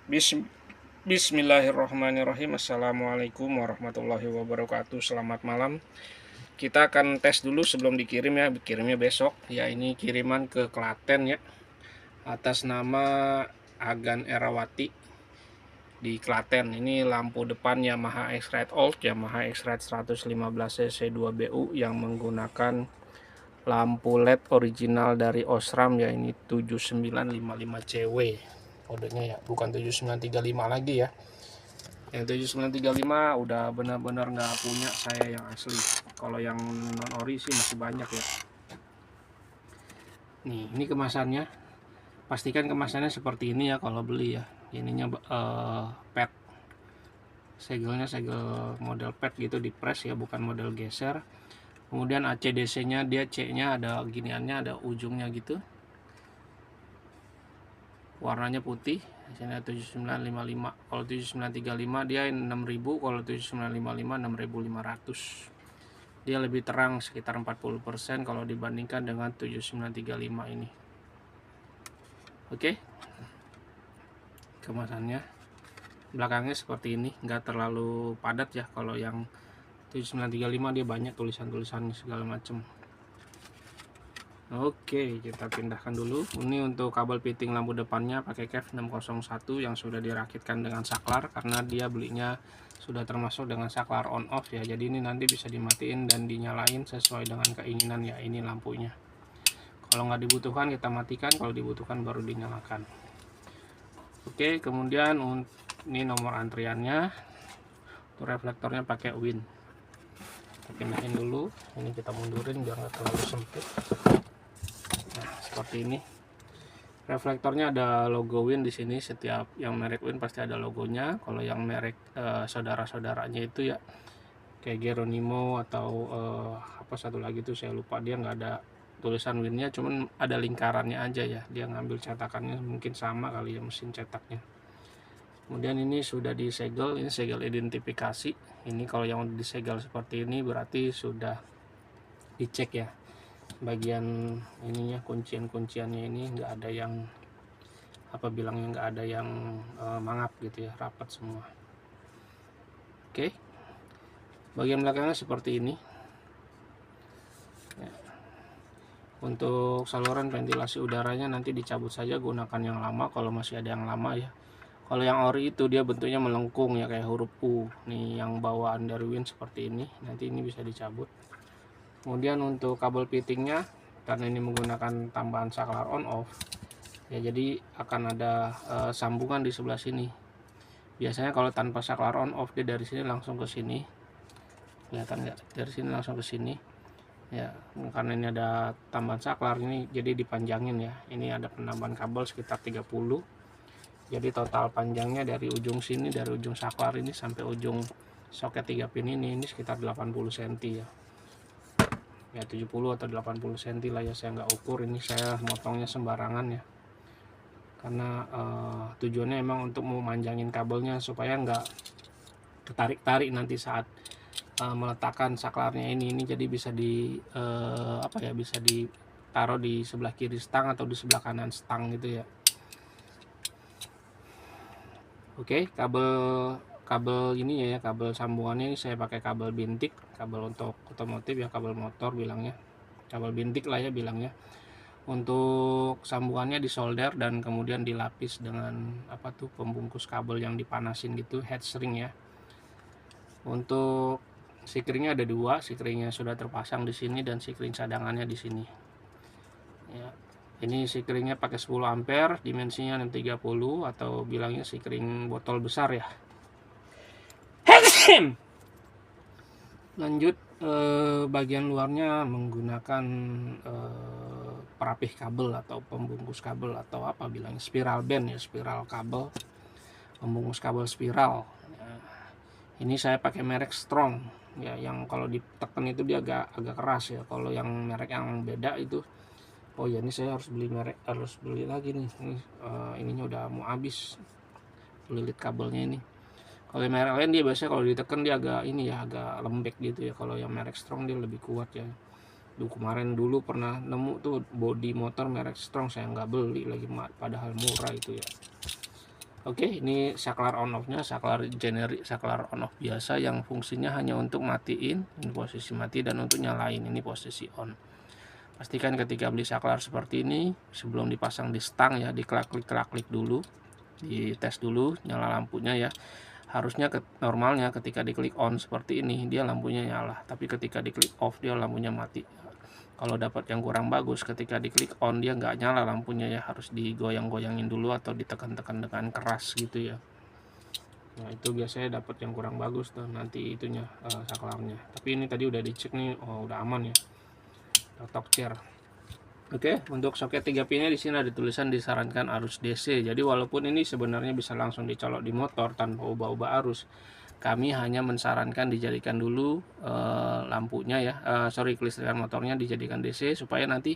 Bism- Bismillahirrahmanirrahim. Assalamualaikum warahmatullahi wabarakatuh. Selamat malam. Kita akan tes dulu sebelum dikirim ya. Kirimnya besok. Ya, ini kiriman ke Klaten ya. Atas nama Agan Erawati di Klaten. Ini lampu depan Yamaha X-Rite Old, Yamaha X-Rite 115 cc 2BU yang menggunakan lampu LED original dari Osram ya. Ini 7955CW kodenya ya, bukan 7935 lagi ya. Yang 7935 udah benar-benar nggak punya saya yang asli. Kalau yang non ori sih masih banyak ya. Nih, ini kemasannya. Pastikan kemasannya seperti ini ya kalau beli ya. Ininya pet. Segelnya segel model pet gitu, di press ya, bukan model geser. Kemudian ACDC-nya, dia C-nya ada giniannya, ada ujungnya gitu. Warnanya putih. Sini ada 7955. Kalau 7935 dia 6000, kalau 7955 6500. Dia lebih terang sekitar 40% kalau dibandingkan dengan 7935 ini. Oke. Kemasannya belakangnya seperti ini, nggak terlalu padat ya. Kalau yang 7935 dia banyak tulisan-tulisan segala macam. Oke, kita pindahkan dulu. Ini untuk kabel fitting lampu depannya pakai KEF 601 yang sudah dirakitkan dengan saklar, karena dia belinya sudah termasuk dengan saklar on off ya. Jadi ini nanti bisa dimatiin dan dinyalain sesuai dengan keinginan ya. Ini lampunya. Kalau nggak dibutuhkan kita matikan, kalau dibutuhkan baru dinyalakan. Oke, kemudian ini nomor antriannya. Untuk reflektornya pakai Win. Kita pindahin dulu. Ini kita mundurin biar nggak terlalu sempit. Nah, seperti ini. Reflektornya ada logo Win di sini. Setiap yang merek Win pasti ada logonya. Kalau yang merek saudara-saudaranya itu ya kayak Geronimo atau apa satu lagi tuh saya lupa, dia nggak ada tulisan Winnya, cuman ada lingkarannya aja ya. Dia ngambil cetakannya mungkin sama kali ya, mesin cetaknya. Kemudian ini sudah disegel, ini segel identifikasi. Ini kalau yang udah disegel seperti ini berarti sudah dicek ya. Bagian ininya, kuncian-kunciannya ini nggak ada yang apa bilangnya, nggak ada yang mangap gitu ya, rapat semua. Oke, bagian belakangnya seperti ini ya. Untuk saluran ventilasi udaranya nanti dicabut saja, gunakan yang lama kalau masih ada yang lama ya. Kalau yang ori itu dia bentuknya melengkung ya, kayak huruf U. Nih yang bawaan dari Win seperti ini, nanti ini bisa dicabut. Kemudian untuk kabel fittingnya, karena ini menggunakan tambahan saklar on off ya, jadi akan ada sambungan di sebelah sini. Biasanya kalau tanpa saklar on off dia dari sini langsung ke sini, kelihatan nggak? Dari sini langsung ke sini ya. Karena ini ada tambahan saklar ini, jadi dipanjangin ya. Ini ada penambahan kabel sekitar 30. Jadi total panjangnya dari ujung sini, dari ujung saklar ini sampai ujung soket 3 pin ini sekitar 80 cm ya. Ya 70 atau 80 cm lah ya, saya nggak ukur, ini saya motongnya sembarangan ya. Karena tujuannya emang untuk memanjangin kabelnya supaya nggak ketarik-tarik nanti saat meletakkan saklarnya ini jadi bisa apa ya, bisa ditaruh di sebelah kiri stang atau di sebelah kanan stang gitu ya. Oke, kabel ini ya, kabel sambungannya ini saya pakai kabel bintik, kabel untuk otomotif ya, kabel motor bilangnya, kabel bintik lah ya bilangnya. Untuk sambungannya disolder dan kemudian dilapis dengan apa tuh, pembungkus kabel yang dipanasin gitu, head shrink ya. Untuk sikringnya ada dua, sikringnya sudah terpasang di sini dan sikring cadangannya di sini. Ya, ini sikringnya pakai 10 ampere, dimensinya 630 atau bilangnya sikring botol besar ya. Lanjut, bagian luarnya menggunakan perapih kabel atau pembungkus kabel atau apa bilangnya, spiral band ya, spiral kabel, pembungkus kabel spiral. Ini saya pakai merek Strong ya, yang kalau ditekan itu dia agak keras ya. Kalau yang merek yang beda itu, oh ya ini saya harus beli lagi nih. Ininya udah mau habis, lilit kabelnya ini. Kalau yang merek lain dia biasanya kalau ditekan dia agak ini ya, agak lembek gitu ya. Kalau yang merek Strong dia lebih kuat ya. Kemarin dulu pernah nemu tuh body motor merek Strong, saya nggak beli lagi padahal murah itu ya. Oke, ini saklar on off-nya, saklar generik, saklar on off biasa yang fungsinya hanya untuk matiin, ini posisi mati, dan untuk nyalain, ini posisi on. Pastikan ketika beli saklar seperti ini, sebelum dipasang di stang ya, diklik dulu, dites dulu nyala lampunya ya. Harusnya normalnya ketika diklik on seperti ini, dia lampunya nyala, tapi ketika diklik off dia lampunya mati. Kalau dapat yang kurang bagus, ketika diklik on dia nggak nyala lampunya ya, harus digoyang-goyangin dulu atau ditekan-tekan dengan keras gitu ya. Nah itu biasanya dapat yang kurang bagus tuh nanti itunya, saklarnya. Tapi ini tadi udah dicek nih, oh udah aman ya, tok chair. Oke, untuk soket 3 pinnya di sini ada tulisan disarankan arus DC. Jadi walaupun ini sebenarnya bisa langsung dicolok di motor tanpa ubah-ubah arus, kami hanya mensarankan dijadikan dulu lampunya ya, kelistrikan motornya dijadikan DC supaya nanti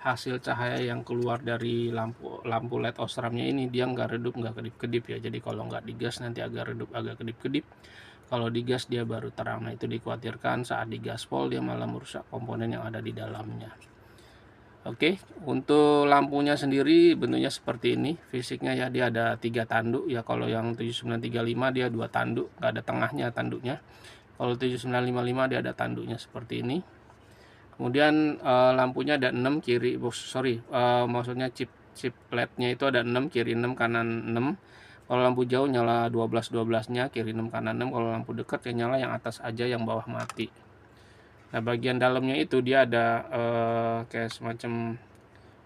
hasil cahaya yang keluar dari lampu LED Osramnya ini dia nggak redup, nggak kedip-kedip ya. Jadi kalau nggak digas nanti agak redup, agak kedip-kedip. Kalau digas dia baru terang. Nah itu dikhawatirkan saat digaspol dia malah merusak komponen yang ada di dalamnya. Oke, untuk lampunya sendiri bentuknya seperti ini, fisiknya ya, dia ada 3 tanduk ya. Kalau yang 7935 dia 2 tanduk, nggak ada tengahnya tanduknya. Kalau 7955 dia ada tanduknya seperti ini. Kemudian lampunya ada 6 kiri, maksudnya chip LED-nya itu ada 6, kiri 6, kanan 6. Kalau lampu jauh nyala 12-12-nya, kiri 6, kanan 6. Kalau lampu dekat ya nyala yang atas aja, yang bawah mati. Nah bagian dalamnya itu dia ada kayak semacam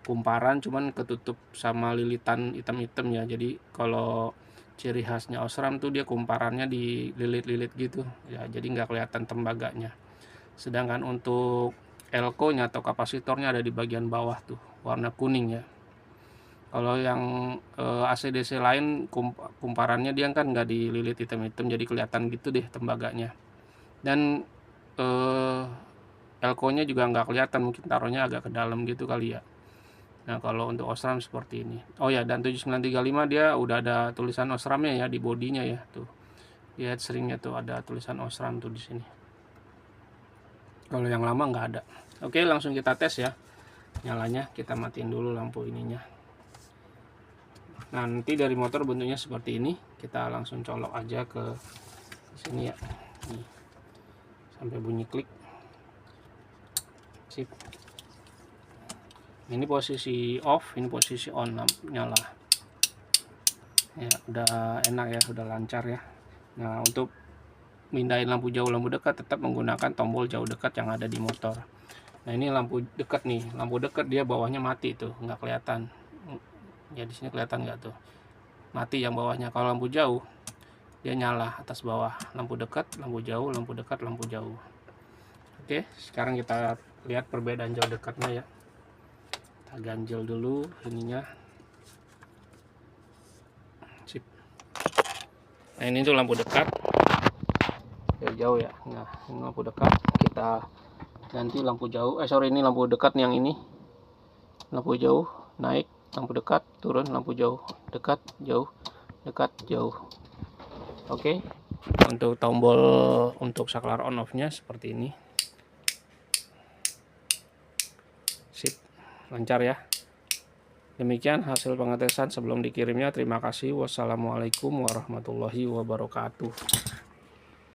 kumparan, cuman ketutup sama lilitan hitam-hitam ya. Jadi kalau ciri khasnya Osram tuh dia kumparannya dililit-lilit gitu ya, jadi nggak kelihatan tembaganya. Sedangkan untuk elko-nya atau kapasitornya ada di bagian bawah tuh, warna kuning ya. Kalau yang AC/DC lain kumparannya dia kan nggak dililit hitam-hitam, jadi kelihatan gitu deh tembaganya. Dan elko-nya juga nggak kelihatan, mungkin taruhnya agak ke dalam gitu kali ya. Nah kalau untuk Osram seperti ini. Oh ya, dan 7935 dia udah ada tulisan Osramnya ya di bodinya ya tuh. Lihat seringnya tuh ada tulisan Osram tuh di sini. Kalau yang lama nggak ada. Oke, langsung kita tes ya. Nyalanya kita matiin dulu lampu ininya. Nanti dari motor bentuknya seperti ini. Kita langsung colok aja ke sini ya. Nih. Sampai bunyi klik. Sip. Ini posisi off, ini posisi on, nyala ya. Udah enak ya, udah lancar ya. Nah untuk mindahin lampu jauh lampu dekat tetap menggunakan tombol jauh dekat yang ada di motor. Nah ini lampu dekat nih, lampu dekat dia bawahnya mati tuh, nggak kelihatan ya. Di sini kelihatan nggak tuh, mati yang bawahnya. Kalau lampu jauh dia nyala atas bawah, lampu dekat, lampu jauh, lampu dekat, lampu jauh. Oke, sekarang kita lihat perbedaan jauh dekatnya ya. Kita ganjel dulu ininya. Sip. Nah ini tuh lampu dekat jauh ya. Nah ini lampu dekat, kita ganti lampu jauh. Ini lampu dekat yang ini. Lampu jauh naik, lampu dekat turun, lampu jauh dekat jauh dekat jauh. Oke, untuk tombol untuk saklar on off nya seperti ini. Sip, lancar ya. Demikian hasil pengetesan sebelum dikirimnya. Terima kasih. Wassalamualaikum warahmatullahi wabarakatuh.